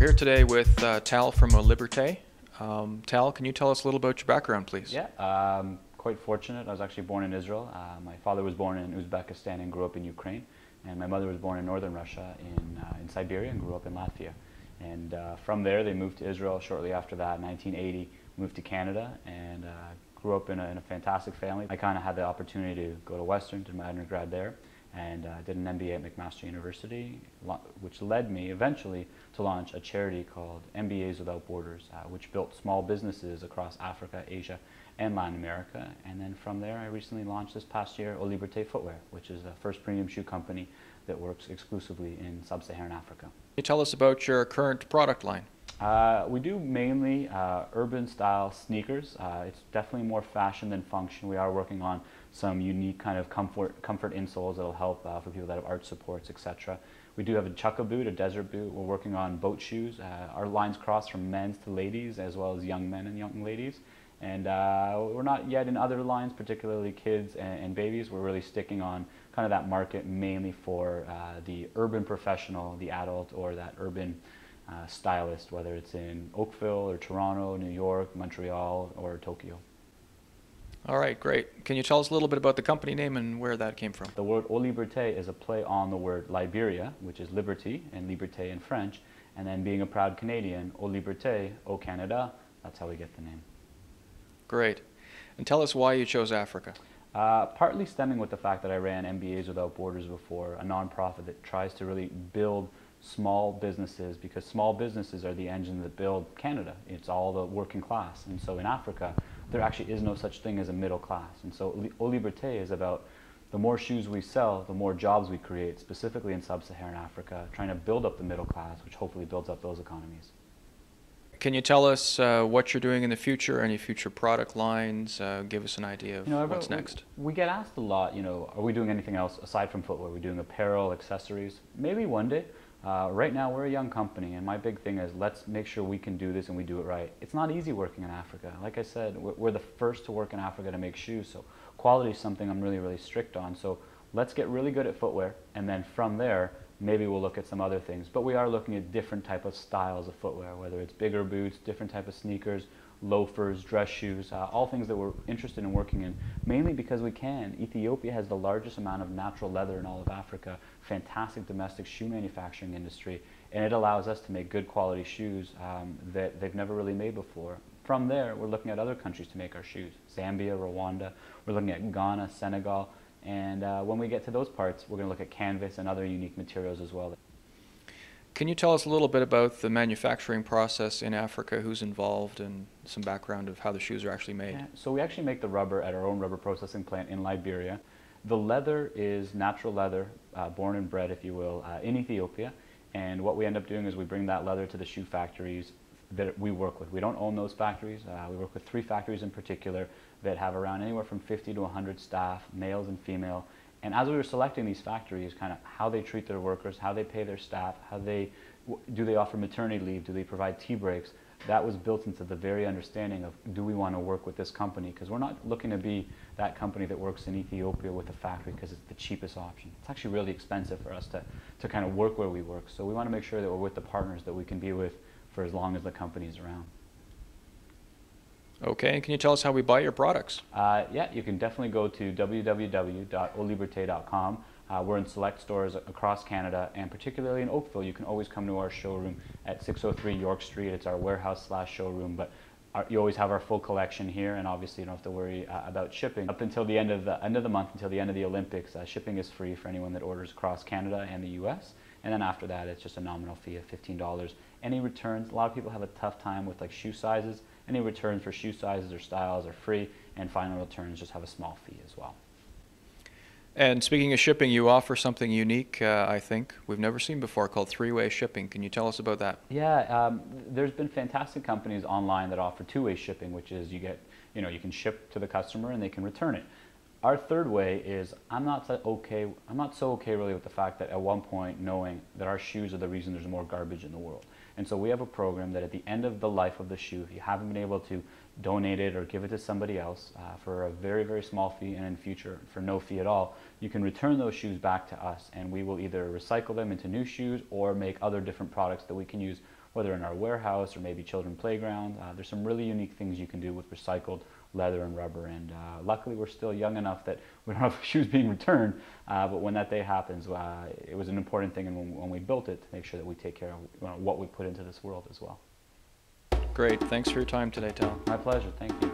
We're here today with Tal from Oliberte. Tal, can you tell us a little about your background, please? Yeah, quite fortunate. I was actually born in Israel. My father was born in Uzbekistan and grew up in Ukraine. And my mother was born in northern Russia in Siberia and grew up in Latvia. And from there, they moved to Israel shortly after that, 1980, moved to Canada, and grew up in a fantastic family. I kind of had the opportunity to go to Western, did my undergrad there, and did an MBA at McMaster University, which led me eventually to launch a charity called MBAs Without Borders, which built small businesses across Africa, Asia, and Latin America. And then from there, I recently launched this past year Oliberte Footwear, which is the first premium shoe company that works exclusively in sub-Saharan Africa. Can you tell us about your current product line? We do mainly urban style sneakers. It's definitely more fashion than function. We are working on some unique kind of comfort insoles that'll help for people that have arch supports, etc. We do have a chukka boot, a desert boot. We're working on boat shoes. Our lines cross from men's to ladies, as well as young men and young ladies. And we're not yet in other lines, particularly kids and babies. We're really sticking on kind of that market mainly for the urban professional, the adult, or that urban stylist, whether it's in Oakville or Toronto, New York, Montreal, or Tokyo. All right, great. Can you tell us a little bit about the company name and where that came from? The word Oliberte is a play on the word Liberia, which is liberty, and liberté in French, and then being a proud Canadian, Oliberte, au Canada, that's how we get the name. Great. And tell us why you chose Africa. Partly stemming with the fact that I ran MBAs Without Borders before, a nonprofit that tries to really build small businesses, because small businesses are the engine that build Canada. It's all the working class. And so in Africa, there actually is no such thing as a middle class. And so Oliberte is about the more shoes we sell, the more jobs we create, specifically in sub-Saharan Africa, trying to build up the middle class, which hopefully builds up those economies. Can you tell us what you're doing in the future, any future product lines? Give us an idea of what's next. We get asked a lot, are we doing anything else aside from footwear? Are we doing apparel, accessories? Maybe one day. Right now, we're a young company, and my big thing is let's make sure we can do this and we do it right. It's not easy working in Africa. Like I said, we're the first to work in Africa to make shoes, so quality is something I'm really, really strict on. So let's get really good at footwear, and then from there, maybe we'll look at some other things. But we are looking at different type of styles of footwear, whether it's bigger boots, different type of sneakers, loafers, dress shoes, all things that we're interested in working in, mainly because we can. Ethiopia has the largest amount of natural leather in all of Africa, fantastic domestic shoe manufacturing industry, and it allows us to make good quality shoes that they've never really made before. From there, we're looking at other countries to make our shoes, Zambia, Rwanda, we're looking at Ghana, Senegal, and when we get to those parts, we're going to look at canvas and other unique materials as well. Can you tell us a little bit about the manufacturing process in Africa, who's involved, and some background of how the shoes are actually made? Yeah, so we actually make the rubber at our own rubber processing plant in Liberia. The leather is natural leather, born and bred, if you will, in Ethiopia. And what we end up doing is we bring that leather to the shoe factories that we work with. We don't own those factories. We work with 3 factories in particular that have around anywhere from 50 to 100 staff, males and female. And as we were selecting these factories, kind of how they treat their workers, how they pay their staff, do they offer maternity leave, do they provide tea breaks, that was built into the very understanding of, do we want to work with this company? Because we're not looking to be that company that works in Ethiopia with a factory because it's the cheapest option. It's actually really expensive for us to kind of work where we work. So we want to make sure that we're with the partners that we can be with for as long as the company is around. Okay, and can you tell us how we buy your products? Yeah, you can definitely go to www.oliberte.com. We're in select stores across Canada, and particularly in Oakville, you can always come to our showroom at 603 York Street. It's our warehouse/showroom, but you always have our full collection here, and obviously you don't have to worry about shipping. Up until the end of the month, until the end of the Olympics, shipping is free for anyone that orders across Canada and the US. And then after that, it's just a nominal fee of $15. Any returns, a lot of people have a tough time with like shoe sizes. Any returns for shoe sizes or styles are free, and final returns just have a small fee as well. And speaking of shipping, you offer something unique, I think, we've never seen before, called 3-way shipping. Can you tell us about that? Yeah, there's been fantastic companies online that offer 2-way shipping, which is you can ship to the customer and they can return it. Our 3rd way is I'm not so okay really with the fact that at one point knowing that our shoes are the reason there's more garbage in the world. And so we have a program that at the end of the life of the shoe, if you haven't been able to donate it or give it to somebody else for a very, very small fee, and in future for no fee at all, you can return those shoes back to us, and we will either recycle them into new shoes or make other different products that we can use whether in our warehouse or maybe children's playground. There's some really unique things you can do with recycled leather and rubber, and luckily we're still young enough that we don't have shoes being returned, but when that day happens, it was an important thing, and when we built it, to make sure that we take care of what we put into this world as well. Great. Thanks for your time today, Tal. My pleasure. Thank you.